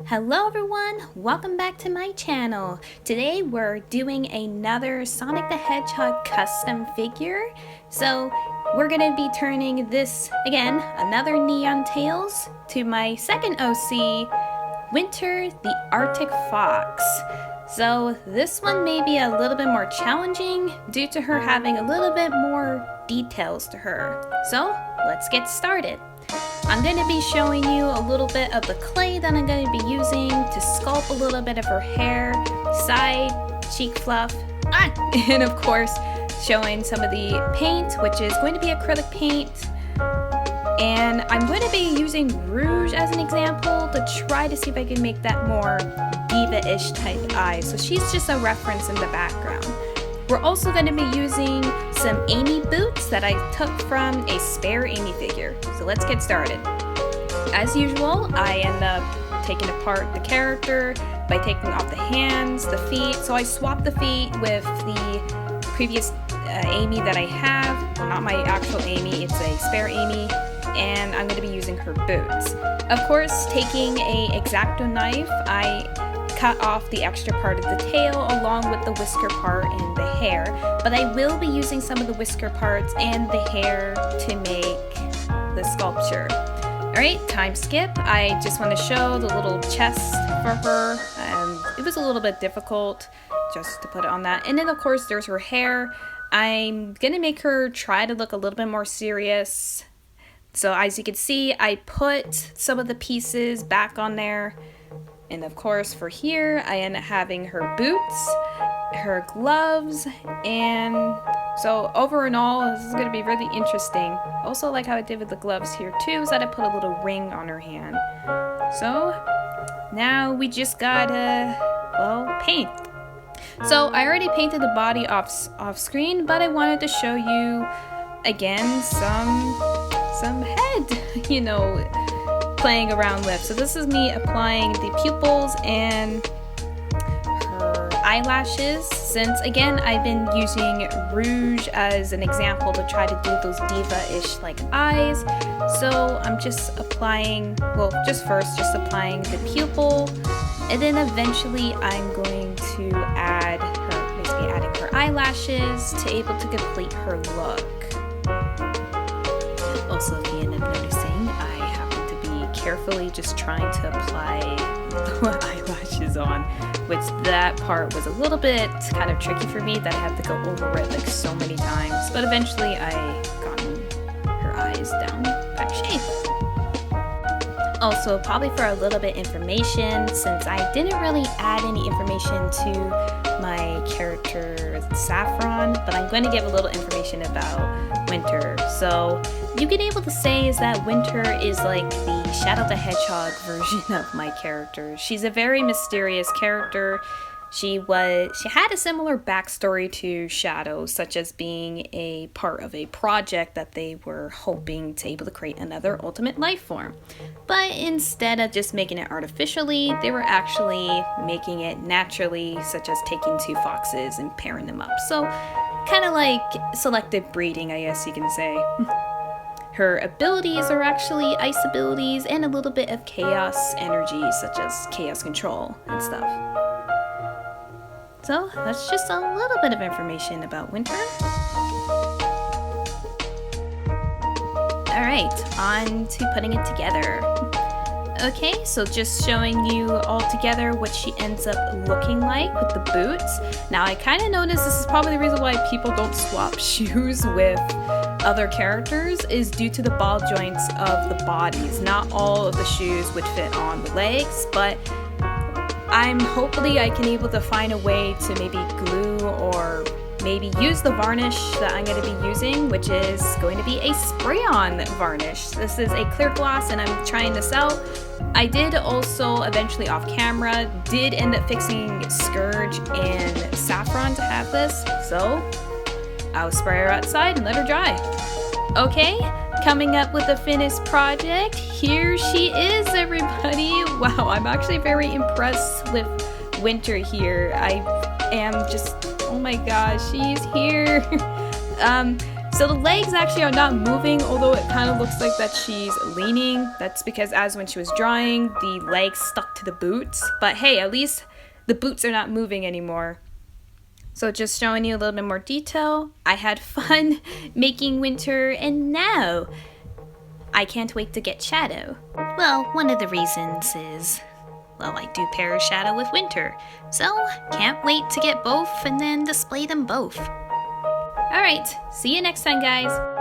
Hello everyone, welcome back to my channel. Today we're doing another Sonic the Hedgehog custom figure. So we're gonna be turning this, again, another Neon Tails, to my second OC, Winter the Arctic Fox. So this one may be a little bit more challenging due to her having a little bit more details to her. So let's get started. I'm going to be showing you a little bit of the clay that I'm going to be using to sculpt a little bit of her hair, side, cheek fluff, and of course showing some of the paint, which is going to be acrylic paint. And I'm going to be using rouge as an example to try to see if I can make that more diva-ish type eye. So she's just a reference in the background. We're also going to be using some Amy boots that I took from a spare Amy figure. So let's get started. As usual, I end up taking apart the character by taking off the hands, the feet. So I swapped the feet with the previous Amy that I have. Well, not my actual Amy, it's a spare Amy. And I'm going to be using her boots. Of course, taking a X-Acto knife, I cut off the extra part of the tail along with the whisker part and the hair, but I will be using some of the whisker parts and the hair to make the sculpture. Alright, time skip. I just want to show the little chest for her, and it was a little bit difficult just to put it on that. And then of course there's her hair. I'm gonna make her try to look a little bit more serious. So as you can see, I put some of the pieces back on there. And of course for here, I end up having her boots, her gloves, and so over and all, this is going to be really interesting. Also like how I did with the gloves here too, is that I put a little ring on her hand. So now we just gotta, well, paint. So I already painted the body off screen, but I wanted to show you again some head, you know, playing around with. So this is me applying the pupils and her eyelashes, since again I've been using rouge as an example to try to do those diva-ish like eyes. So I'm just applying, well, just applying the pupil, and then eventually I'm going to add her, basically adding her eyelashes to able to complete her look. Also, if you end up noticing, carefully just trying to apply the eyelashes on, which that part was a little bit kind of tricky for me, that I had to go over it like so many times, but eventually I gotten her eyes down back shape. Also, probably for a little bit information, since I didn't really add any information to my character Saffron, but I'm going to give a little information about Winter. So you can able to say is that Winter is like the Shadow the Hedgehog version of my character. She's a very mysterious character. She had a similar backstory to Shadow, such as being a part of a project that they were hoping to able to create another ultimate life form. But instead of just making it artificially, they were actually making it naturally, such as taking two foxes and pairing them up. So kind of like selective breeding, I guess you can say. Her abilities are actually ice abilities and a little bit of chaos energy, such as chaos control and stuff. So that's just a little bit of information about Winter. Alright, on to putting it together. Okay, so just showing you all together what she ends up looking like with the boots. Now I kind of noticed this is probably the reason why people don't swap shoes with other characters, is due to the ball joints of the bodies. Not all of the shoes would fit on the legs, but hopefully I can able to find a way to maybe glue or maybe use the varnish that I'm going to be using, which is going to be a spray-on varnish. This is a clear gloss and I'm trying this out. I did also eventually off camera did end up fixing Scourge and Saffron to have this, so I'll spray her outside and let her dry. Okay, coming up with the finished project. Here she is, everybody. Wow, I'm actually very impressed with Winter here. I am just, oh my gosh, she's here. So the legs actually are not moving, although it kind of looks like that she's leaning. That's because as when she was drawing, the legs stuck to the boots. But hey, at least the boots are not moving anymore. So just showing you a little bit more detail. I had fun making Winter, and now I can't wait to get Shadow. Well, one of the reasons is, well, I do pair Shadow with Winter. So can't wait to get both and then display them both. Alright, see you next time, guys.